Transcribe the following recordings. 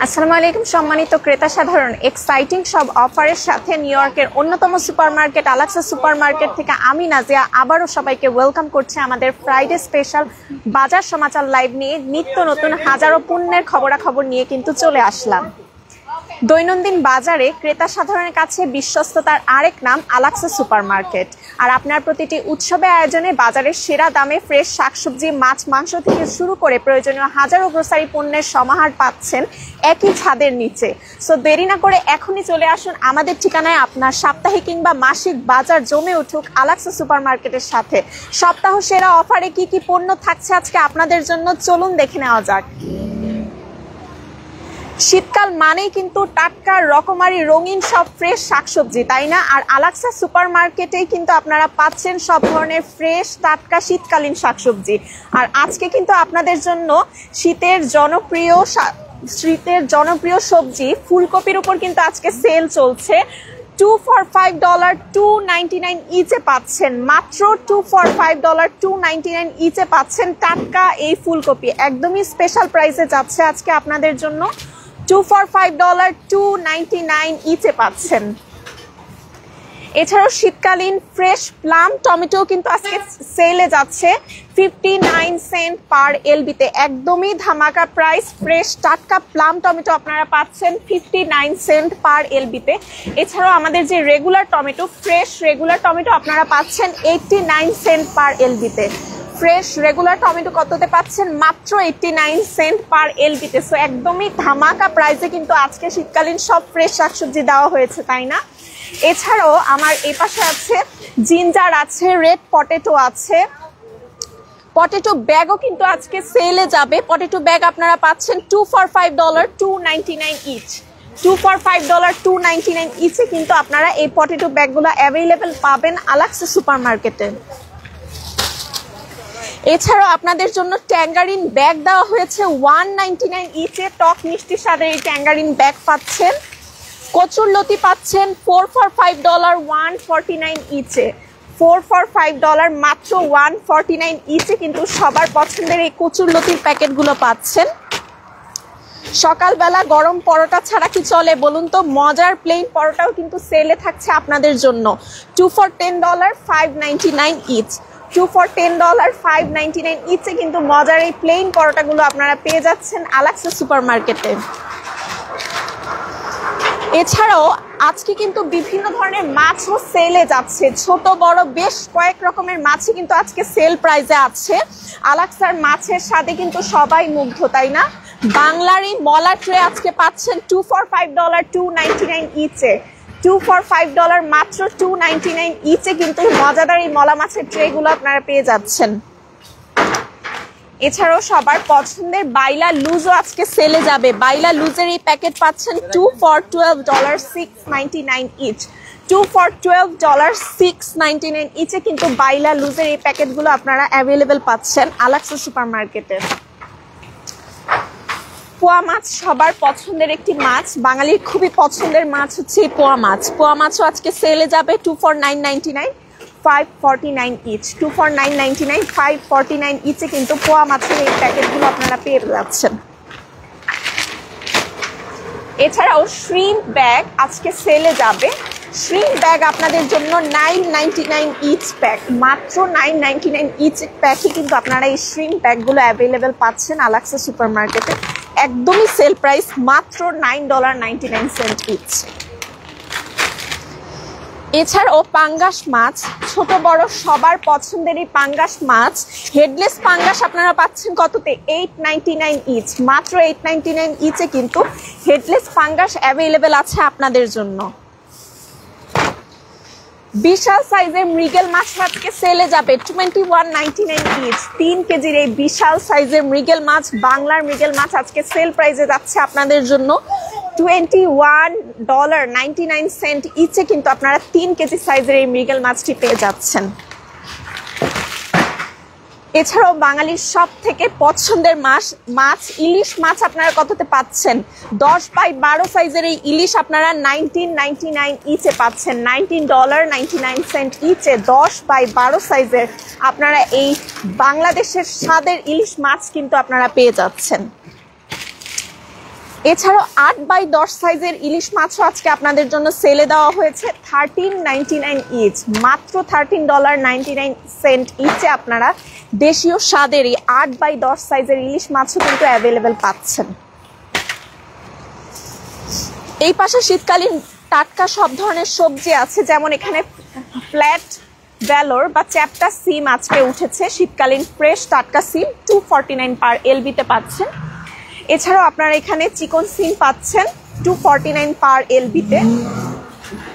আসসালামু আলাইকুম সম্মানিত ক্রেতা সাধারণ, এক্সাইটিং সব অফারের সাথে নিউ ইয়র্কের অন্যতম সুপারমার্কেট আলাক্সা সুপারমার্কেট থেকে আমি নাজিয়া আবারও সবাইকে ওয়েলকাম করছি আমাদের ফ্রাইডে স্পেশাল বাজার সমাচার লাইভ নিয়ে। নিত্য নতুন হাজারো পণ্যের খবরাখবর নিয়ে কিন্তু চলে আসলাম। দৈনন্দিন বাজারে ক্রেতা সাধারণের কাছে বিশ্বস্ততার আরেক নাম আলাক্সা সুপারমার্কেট। আর আপনার প্রতিটি উৎসবে আয়োজনে বাজারের সেরা দামে ফ্রেশ শাকসবজি, মাছ, মাংস থেকে শুরু করে প্রয়োজনীয় হাজারো গ্রোসারি পণ্যের সমাহার পাচ্ছেন একই ছাদের নিচে। সো দেরি না করে এখনই চলে আসুন আমাদের ঠিকানায়। আপনার সাপ্তাহিক কিংবা মাসিক বাজার জমে উঠুক আলাক্সা সুপারমার্কেটের সাথে। সপ্তাহ সেরা অফারে কি কি পণ্য থাকছে আজকে আপনাদের জন্য, চলুন দেখে নেওয়া যাক। শীতকাল মানেই কিন্তু টাটকা রকমারি রঙিন সব ফ্রেশ শাকসবজি, তাই না? আর আলাক্সা সুপারমার্কেটেই কিন্তু আপনারা পাচ্ছেন সব ধরনের ফ্রেশ টাটকা শীতকালীন শাকসবজি। আর আজকে কিন্তু আপনাদের জন্য শীতের জনপ্রিয় সবজি ফুলকপির উপর কিন্তু আজকে সেল চলছে। 2 for $5 $2.99 ইচে পাচ্ছেন, মাত্র 2 for $5 $2.99 ইচে পাচ্ছেন টাটকা এই ফুলকপি। একদমই স্পেশাল প্রাইসে যাচ্ছে আজকে আপনাদের জন্য। 2 for $5 $2.99 ইচে পাচ্ছেন। এছাড়াও শীতকালীন ফ্রেশ প্লাম টমেটো কিন্তু আজকে সেলে যাচ্ছে 59 সেন্ট পার এলবিতে। একদমই ধামাকা প্রাইস। ফ্রেশ টাটকা প্লাম টমেটো আপনারা পাচ্ছেন 59 সেন্ট পার এলবিতে। এছাড়াও আমাদের যে regular tomato, fresh regular tomato আপনারা পাচ্ছেন 89 সেন্ট পার এলবিতে। ফ্রেশ রেগুলার টমেটো কততে পাচ্ছেন? মাত্র 89 সেন্ট পার এলবিতে। সো একদমই ধামাকা প্রাইসে কিন্তু আজকে শীতকালীন সব ফ্রেশ শাকসবজি দেওয়া হয়েছে, তাই না? এছাড়াও আমার এই পাশে আছে জিঞ্জার, আছে রেড পটেটো, আছে পটেটো ব্যাগও কিন্তু আজকে সেলে যাবে। পটেটো ব্যাগ আপনারা পাচ্ছেন 2 for $5 $2.99 ইচ। 2 for $5 $2.99 ইচে কিন্তু আপনারা এই পটেটো ব্যাগগুলো অ্যাভেলেবেল পাবেন আলাক্সা সুপারমার্কেটে। এছাড়াও আপনাদের জন্য ট্যাঙ্গারিন ব্যাগ দেওয়া হয়েছে 1.99 ইচে। টক মিষ্টি স্বাদের এই ট্যাঙ্গারিন ব্যাগ পাচ্ছেন। কচুরলতি পাচ্ছেন 4 for $5 $1.49 ইচে। 4 for $5 মাত্র 1.49 ইচে কিন্তু সবার পছন্দের এই কচুরলতির প্যাকেটগুলো পাচ্ছেন। সকালবেলা গরম পরোটা ছাড়া কি চলে বলুন তো? মজার প্লেন পরোটাও কিন্তু সেলে থাকছে আপনাদের জন্য। 2 for $10 $5.99 ইচ। 2 for $10 $5.99 ইচে কিন্তু মজার এই প্লেন পরোটাগুলো আপনারা পেয়ে যাচ্ছেন আলাক্সা সুপারমার্কেটে। এছাড়াও আজকে কিন্তু বিভিন্ন ধরনের মাছও সেলে যাচ্ছে। ছোট বড় বেশ কয়েক রকমের মাছই কিন্তু আজকে সেল প্রাইসে আছে। আলাক্সার মাছের স্বাদে কিন্তু সবাই মুগ্ধ, তাই না? বাংলার এই মলা ট্রে আজকে পাচ্ছেন 2 for $5 $2.99 ইচে। 2 for $5 মাত্র $2.99 ইচে কিন্তু মজাদার এই মলা মাছের ট্রেগুলো আপনারা পেয়ে যাচ্ছেন। এছাড়াও সবার পছন্দের বাইলা লুজও আজকে সেলে যাবে। বাইলা লুজের এই প্যাকেট পাচ্ছেন 2 for $12 $6.99 ইচ। 2 for $12 $6.99 ইচে কিন্তু বাইলা লুজের এই প্যাকেটগুলো আপনারা অ্যাভেলেবেল পাচ্ছেন আলাক্সা সুপারমার্কেটে। পোয়া মাছ সবার পছন্দের একটি মাছ, বাঙালির খুবই পছন্দের মাছ হচ্ছে এই পোয়া মাছ। পোয়া মাছও আজকে সেলে যাবে 2 for $9.99 $5.49 ইচ। 2 for $9.99 $5.49 ইচে কিন্তু পোয়া মাছের এই প্যাকেটগুলো আপনারা পেয়ে যাচ্ছেন। এছাড়াও শ্রিম্প ব্যাগ আজকে সেলে যাবে। শ্রিম্প ব্যাগ আপনাদের জন্য $9.99 ইচ প্যাক। মাত্র $9.99 ইচ প্যাকে কিন্তু আপনারা এই শ্রিম্প ব্যাগগুলো অ্যাভেলেবেল পাচ্ছেন আলাক্সা সুপারমার্কেটে। একদমই সেল প্রাইস, মাত্র $9.99 ইচ। এছাড়াও পাঙ্গাস মাছ, ছোট বড় সবার পছন্দের এই পাঙ্গাস মাছ, হেডলেস পাঙ্গাস আপনারা পাচ্ছেন কততে? $8.99 ইচ। মাত্র $8.99 ইচে কিন্তু হেডলেস পাঙ্গাস অ্যাভেলেবেল আছে আপনাদের জন্য। বিশাল সাইজের মৃগেল মাছ আজকে সেলে যাবে 21.99 ইচ। 3 কেজির এই বিশাল সাইজের মৃগেল মাছ, বাংলার মৃগেল মাছ আজকে সেল প্রাইসে যাচ্ছে আপনাদের জন্য $21.99 ইচে কিন্তু আপনারা 3 কেজি সাইজের এই মৃগেল মাছটি পেয়ে যাচ্ছেন। এছাড়াও বাঙালির সব থেকে পছন্দের মাছ ইলিশ মাছ আপনারা কততে পাচ্ছেন? 10x12 সাইজের এই ইলিশ আপনারা $19.99 ইচে পাচ্ছেন। $19.99 ইচে 10x12 সাইজের আপনারা এই বাংলাদেশের স্বাদের ইলিশ মাছ কিন্তু আপনারা পেয়ে যাচ্ছেন। এছাড়াও 8x10 সাইজের ইলিশ মাছও আজকে আপনাদের জন্য সেলে দেওয়া হয়েছে $13.99 ইচ। মাত্র $13.99 ইচে আপনারা দেশীয় স্বাদের এই 8x10 সাইজের ইলিশ মাছও কিন্তু অ্যাভেলেবেল পাচ্ছেন। এই পাশে শীতকালীন টাটকা সব ধরনের সবজি আছে, যেমন এখানে ফ্ল্যাট ভ্যালোর বা চ্যাপ্টা সিম আজকে উঠেছে। শীতকালীন ফ্রেশ টাটকা সিম 249 পার এলবিতে পাচ্ছেন। এছাড়াও আপনারা এখানে চিকন সিম পাচ্ছেন 249 পার এলবিতে।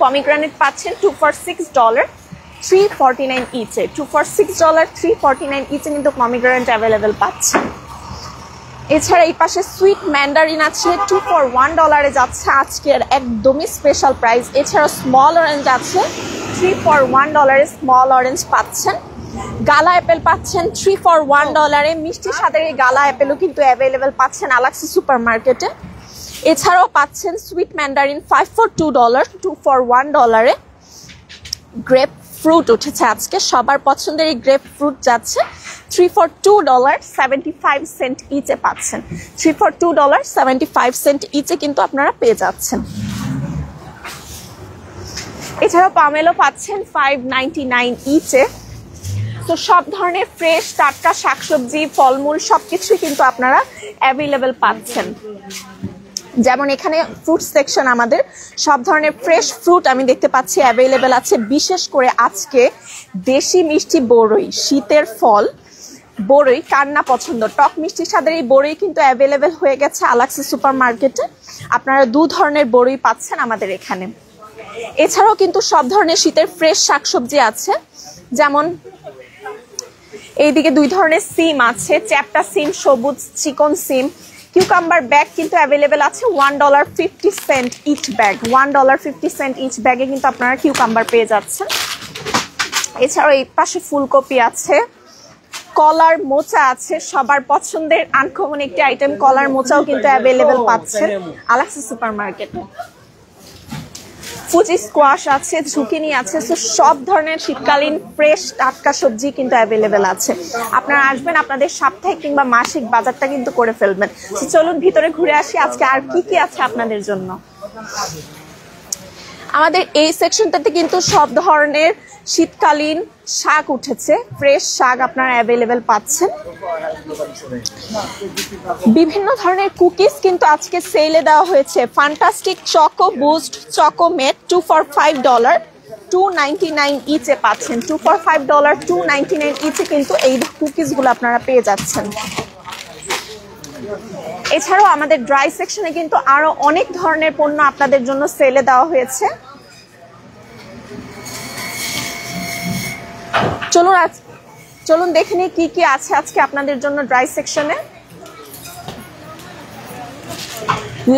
পমিগ্রানেট পাচ্ছেন 2 for $6, $3.49 ইচে। 2 for $6, $3.49 ইচে কিন্তু পমিগ্রানেট অ্যাভেলেবেল পাচ্ছেন। এছাড়া এই পাশে সুইট ম্যান্ডারিন আছে 2 for $1 যাচ্ছে আজকের একদমই স্পেশাল প্রাইস। এছাড়া স্মল অরেঞ্জ আছে 3 for $1 স্মল অরেঞ্জ পাচ্ছেন। গালা অ্যাপেল পাচ্ছেন 3 for $1। মিষ্টি স্বাদের এই গালা অ্যাপেলও কিন্তু অ্যাভেলেবেল পাচ্ছেন আলাক্সি সুপার মার্কেটে। এছাড়াও পাচ্ছেন sweet Mandarin 5 for $2, 2 for $1। Grape fruit উঠেছে আজকে, সবার পছন্দের এই গ্রেপ ফ্রুট যাচ্ছে 3 for $2.75 ইচে পাচ্ছেন। 3 for $2.75 ইচে কিন্তু আপনারা পেয়ে যাচ্ছেন। এছাড়াও পামেলো পাচ্ছেন $5.99 ইচে। তো সব ধরনের ফ্রেশ টাটকা শাকসবজি ফলমূল সবকিছুই কিন্তু আপনারা অ্যাভেলেবেল পাচ্ছেন। যেমন এখানে ফ্রুট সেকশন, আমাদের সব ধরনের ফ্রেশ ফ্রুট আমি দেখতে পাচ্ছি অ্যাভেলেবেল আছে। বিশেষ করে আজকে দেশি মিষ্টি বড়ই, শীতের ফল বড়ই কার না পছন্দ, টক মিষ্টি স্বাদের এই বড়ই কিন্তু অ্যাভেলেবেল হয়ে গেছে আলাক্সি সুপার মার্কেটে। আপনারা 2 ধরনের বড়ই পাচ্ছেন আমাদের এখানে। এছাড়াও কিন্তু সব ধরনের শীতের ফ্রেশ শাকসবজি আছে, যেমন এইদিকে 2 ধরনের সিম আছে, চ্যাপ্টা সিম, সবুজ চিকন সিম। কিউকাম্বার ব্যাগ কিন্তু অ্যাভেলেবেল আছে $1.50 ইচ ব্যাগ। $1.50 ইচ ব্যাগে কিন্তু আপনারা কিউকাম্বার পেয়ে যাচ্ছেন। এছাড়াও এই পাশে ফুলকপি আছে, কলার মোচা আছে, সবার পছন্দের আনকমন একটি আইটেম কলার মোচাও কিন্তু অ্যাভেলেবেল পাচ্ছেন আলাক্সি সুপার মার্কেটে। ফুজি স্কোয়াশ আছে, ঝুকিনি আছে। তো সব ধরনের শীতকালীন ফ্রেশ টাটকা সবজি কিন্তু অ্যাভেলেবেল আছে। আপনারা আসবেন, আপনাদের সাপ্তাহিক কিংবা মাসিক বাজারটা কিন্তু করে ফেলবেন। চলুন ভিতরে ঘুরে আসি আজকে আর কি কি আছে আপনাদের জন্য। আমাদের এই সেকশনটাতে কিন্তু সব ধরনের শীতকালীন শাক উঠেছে, ফ্রেশ শাক আপনারা অ্যাভেলেবেল পাচ্ছেন। বিভিন্ন ধরনের কুকিজ কিন্তু আজকে সেলে দেওয়া হয়েছে। ফ্যান্টাস্টিক চকো বুস্ট চকোমেট 2 for $5, $2.99 ইচে পাচ্ছেন। 2 for $5, $2.99 ইচে কিন্তু এই কুকিজগুলো আপনারা পেয়ে যাচ্ছেন। এছাড়াও আমাদের ড্রাই সেকশনে কিন্তু আরো অনেক ধরনের পণ্য আপনাদের জন্য সেলে দেওয়া হয়েছে। চলুন দেখে নিই কি কি আছে আজকে আপনাদের জন্য ড্রাই সেকশনে।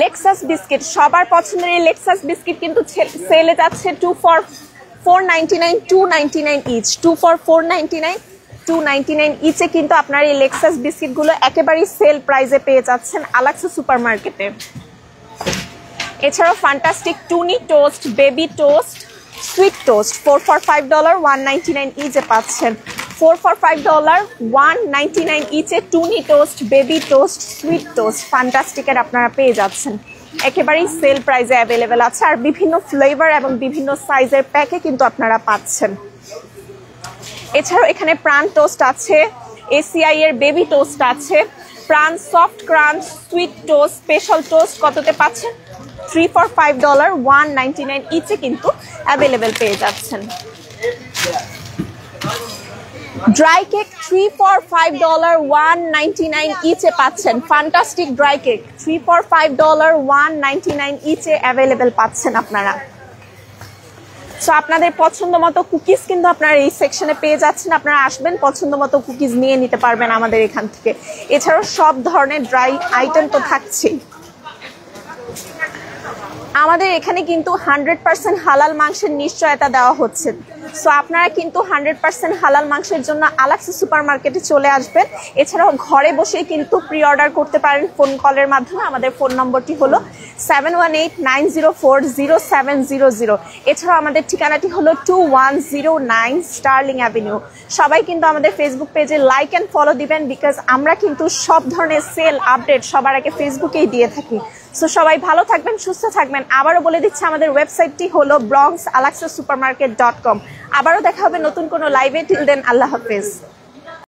লেক্সাস বিস্কিট, সবার পছন্দের এই লেক্সাস বিস্কিট কিন্তু সেলে যাচ্ছে 2 for $4.99, $2.99 ইচ। 2 for $4.99, $2.99 ইচে কিন্তু আপনার এই লেক্সাস বিস্কিটগুলো একেবারেই সেল প্রাইসে পেয়ে যাচ্ছেন আলাক্সি সুপার মার্কেটে। এছাড়াও ফ্যান্টাস্টিক টুনি toast, baby toast, sweet toast 4 for $5, $1.99 ইচে পাচ্ছেন। 4 for $5, $1.99 ইচে টুনি toast, baby toast, sweet toast ফ্যান্টাস্টিকের আপনারা পেয়ে যাচ্ছেন। একেবারেই সেল প্রাইসে অ্যাভেলেবেল আছে, আর বিভিন্ন ফ্লেভার এবং বিভিন্ন সাইজের প্যাকে কিন্তু আপনারা পাচ্ছেন। এছাড়াও এখানে প্রাণ টোস্ট আছে, এসিআই এর বেবি টোস্ট আছে, প্রাণ সফট ক্রাঞ্চ সুইট টোস্ট স্পেশাল টোস্ট কততে পাচ্ছেন? 3 for $5, $1.99 ইচে কিন্তু অ্যাভেলেবেল পেয়ে যাচ্ছেন। ড্রাই কেক 3 for $5, $1.99 ইচে পাচ্ছেন। ফ্যান্টাস্টিক ড্রাই কেক 3 for $5, $1.99 ইচে অ্যাভেলেবেল পাচ্ছেন আপনারা। সো আপনাদের পছন্দ মতো কুকিজ কিন্তু আপনারা এই সেকশনে পেয়ে যাচ্ছেন। আপনারা আসবেন, পছন্দ মতো কুকিজ নিয়ে নিতে পারবেন আমাদের এখান থেকে। এছাড়াও সব ধরনের ড্রাই আইটেম তো থাকছেই। আমাদের এখানে কিন্তু 100% হালাল মাংসের নিশ্চয়তা দেওয়া হচ্ছে। সো আপনারা কিন্তু 100% হালাল মাংসের জন্য আলাক্সা সুপার মার্কেটে চলে আসবেন। এছাড়াও ঘরে বসে কিন্তু প্রি অর্ডার করতে পারেন ফোন কলের মাধ্যমে। আমাদের ফোন নম্বরটি হলো 7189040700। এছাড়াও আমাদের ঠিকানাটি হলো 2109 স্টার্লিং অ্যাভিনিউ। সবাই কিন্তু আমাদের ফেসবুক পেজে লাইক অ্যান্ড ফলো দিবেন, বিকজ আমরা কিন্তু সব ধরনের সেল আপডেট সবার আগে ফেসবুকেই দিয়ে থাকি। সো সবাই ভালো থাকবেন, সুস্থ থাকবেন। আবারও বলে দিচ্ছি আমাদের ওয়েবসাইটটি হলো bronxalaxasupermarket.com। আবারও দেখা হবে নতুন কোনো লাইভে। টিল দেন, আল্লাহ হাফেজ।